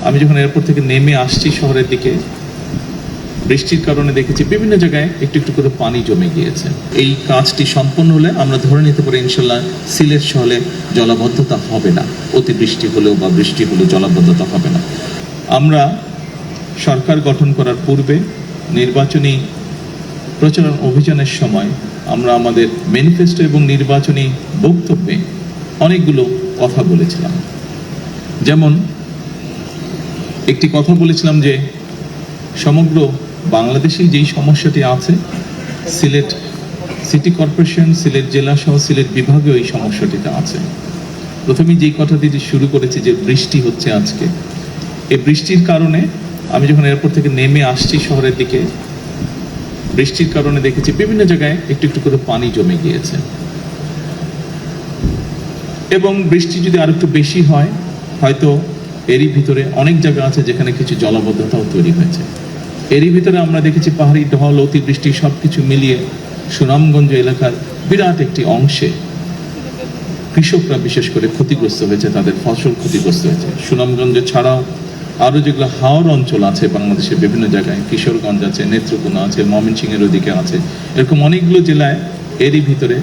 আমি যখন এয়ারপোর্ট থেকে নেমে আসছি শহরের দিকে, বৃষ্টির কারণে দেখেছি বিভিন্ন জায়গায় একটু একটু করে পানি জমে গিয়েছে। এই কাজটি সম্পন্ন হলে আমরা ধরে নিতে পারি ইনশাল্লাহ সিলেট শহরে জলাবদ্ধতা হবে না, অতিবৃষ্টি হলেও বা বৃষ্টি হলেও জলাবদ্ধতা হবে না। আমরা সরকার গঠন করার পূর্বে নির্বাচনী প্রচারণ অভিযানের সময় আমরা আমাদের ম্যানিফেস্টো এবং নির্বাচনী বক্তব্যে অনেকগুলো কথা বলেছিলাম। যেমন একটি কথা বলেছিলাম যে সমগ্র বাংলাদেশে যেই সমস্যাটি আছে, সিলেট সিটি কর্পোরেশন, সিলেট জেলা সহ সিলেট বিভাগেও এই সমস্যাটিতে আছে। প্রথমে যেই কথাটি শুরু করেছি যে বৃষ্টি হচ্ছে আজকে, এই বৃষ্টির কারণে আমি যখন এয়ারপোর্ট থেকে নেমে আসছি শহরের দিকে, বৃষ্টির কারণে দেখেছি বিভিন্ন জায়গায় একটু একটু করে পানি জমে গিয়েছে। এবং বৃষ্টি যদি আর একটু বেশি হয়, হয়তো এরই ভিতরে অনেক জায়গা আছে যেখানে কিছু জলাবদ্ধতাও তৈরি হয়েছে। এরই ভিতরে আমরা দেখেছি পাহাড়ি ঢল, অতিবৃষ্টি সবকিছু মিলিয়ে সুনামগঞ্জ এলাকার বিরাট একটি অংশে কৃষকরা বিশেষ করে ক্ষতিগ্রস্ত হয়েছে, তাদের ফসল ক্ষতিগ্রস্ত হয়েছে। সুনামগঞ্জ ছাড়াও আরও যেগুলো হাওর অঞ্চল আছে বাংলাদেশের বিভিন্ন জায়গায়, কিশোরগঞ্জ আছে, নেত্রকোনা আছে, ময়মনসিংহের ওদিকে আছে, এরকম অনেকগুলো জেলায় এরই ভিতরে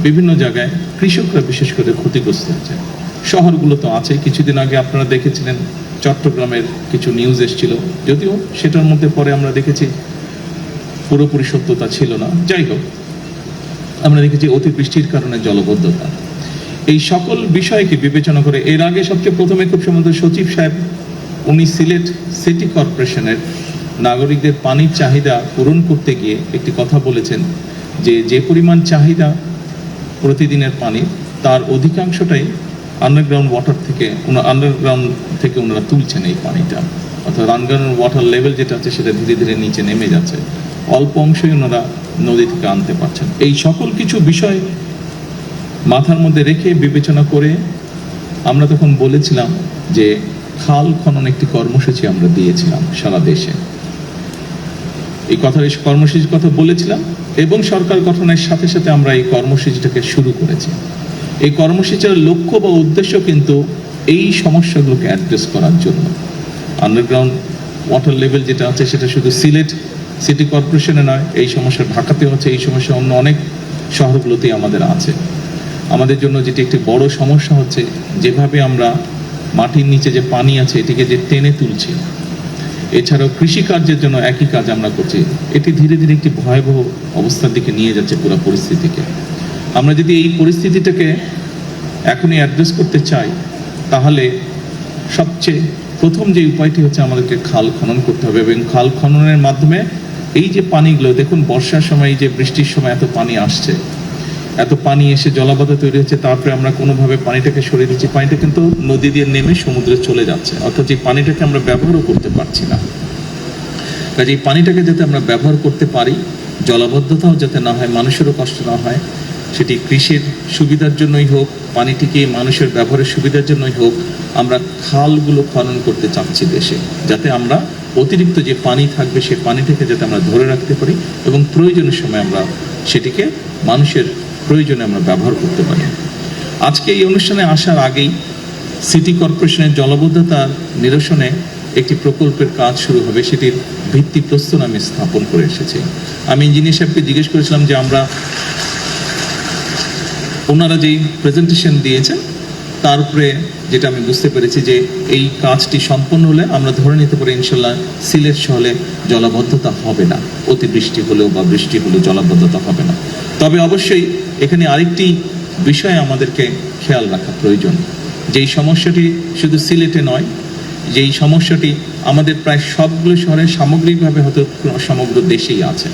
বিভিন্ন জায়গায় কৃষকরা বিশেষ করে ক্ষতিগ্রস্ত হয়েছে। শহরগুলো তো আছে। কিছুদিন আগে আপনারা দেখেছিলেন চট্টগ্রামের কিছু নিউজ এসেছিল, যদিও সেটার মধ্যে পরে আমরা দেখেছি পুরোপুরি সত্যতা ছিল না। যাই হোক, আমরা দেখেছি অতিবৃষ্টির কারণে জলবদ্ধতা। এই সকল বিষয়কে বিবেচনা করে এর আগে সবচেয়ে প্রথমে খুব সম্ভবত সচিব সাহেব উনি সিলেট সিটি কর্পোরেশনের নাগরিকদের পানির চাহিদা পূরণ করতে গিয়ে একটি কথা বলেছেন যে পরিমাণ চাহিদা প্রতিদিনের পানি, তার অধিকাংশটাই আন্ডারগ্রাউন্ড থেকে ওনারা তুলছেন এই পানিটা। অর্থাৎ আন্ডারগ্রাউন্ড ওয়াটার লেভেল যেটা আছে সেটা ধীরে ধীরে নিচে নেমে যাচ্ছে, অল্প অংশই ওনারা নদী থেকে আনতে পারছেন। এই সকল কিছু বিষয় মাথার মধ্যে রেখে বিবেচনা করে আমরা তখন বলেছিলাম যে খাল খনন একটি কর্মসূচি আমরা দিয়েছিলাম সারা দেশে। এই কর্মসূচির কথা বলেছিলাম এবং সরকার গঠনের সাথে সাথে আমরা এই কর্মসূচিটাকে শুরু করেছি। এই কর্মসূচির লক্ষ্য বা উদ্দেশ্য কিন্তু এই সমস্যাগুলোকে অ্যাড্রেস করার জন্য। আন্ডারগ্রাউন্ড ওয়াটার লেভেল যেটা আছে সেটা শুধু সিলেট সিটি কর্পোরেশনে নয়, এই সমস্যা ঢাকাতেও আছে, এই সমস্যা অন্য অনেক শহরগুলোতেই আমাদের আছে। আমাদের জন্য যেটি একটি বড় সমস্যা হচ্ছে, যেভাবে আমরা মাটির নিচে যে পানি আছে এটিকে যে টেনে তুলছি, এছাড়াও কৃষিকার্যের জন্য একই কাজ আমরা করছি, এটি ধীরে ধীরে একটি ভয়াবহ অবস্থার দিকে নিয়ে যাচ্ছে পুরো পরিস্থিতিকে। আমরা যদি এই পরিস্থিতিটাকে এখনই অ্যাড্রেস করতে চাই, তাহলে সবচেয়ে প্রথম যে উপায়টি হচ্ছে আমাদেরকে খাল খনন করতে হবে। এবং খাল খননের মাধ্যমে এই যে পানিগুলো, দেখুন বর্ষার সময় যে বৃষ্টির সময় এত পানি আসছে, এত পানি এসে জলাবদ্ধতা তৈরি হচ্ছে, তারপরে আমরা কোনোভাবে পানিটাকে সরিয়ে দিচ্ছি, পানিটা কিন্তু নদী দিয়ে নেমে সমুদ্রে চলে যাচ্ছে, অর্থাৎ এই পানিটাকে আমরা ব্যবহারও করতে পারছি না। কাজে এই পানিটাকে যাতে আমরা ব্যবহার করতে পারি, জলাবদ্ধতাও যাতে না হয়, মানুষেরও কষ্ট না হয়, সেটি কৃষির সুবিধার জন্যই হোক, পানিটিকে মানুষের ব্যবহারের সুবিধার জন্যই হোক, আমরা খালগুলো খনন করতে চাচ্ছি দেশে, যাতে আমরা অতিরিক্ত যে পানি থাকবে সেই পানিটাকে যাতে আমরা ধরে রাখতে পারি এবং প্রয়োজনের সময় আমরা সেটিকে মানুষের প্রয়োজনে আমরা ব্যবহার করতে পারি। আজকে এই অনুষ্ঠানে আসার আগেই সিটি কর্পোরেশনের জলাবদ্ধতা নিরসনে একটি প্রকল্পের কাজ শুরু হবে, সেটির ভিত্তিপ্রস্তর আমি স্থাপন করে এসেছি। আমি ইঞ্জিনিয়ার সাহেবকে জিজ্ঞেস করেছিলাম যে ওনারা যেই প্রেজেন্টেশন দিয়েছেন তার উপরে যেটা আমি বুঝতে পেরেছি যে এই কাজটি সম্পন্ন হলে আমরা ধরে নিতে পারি ইনশাল্লাহ সিলেট শহরে জলাবদ্ধতা হবে না, অতিবৃষ্টি হলেও বা বৃষ্টি হলেও জলাবদ্ধতা হবে না। তবে অবশ্যই এখানে আরেকটি বিষয় আমাদেরকে খেয়াল রাখা প্রয়োজন, যেই সমস্যাটি শুধু সিলেটে নয়, যেই সমস্যাটি আমাদের প্রায় সবগুলো শহরে সামগ্রিকভাবে হয়তো সমগ্র দেশেই আছে।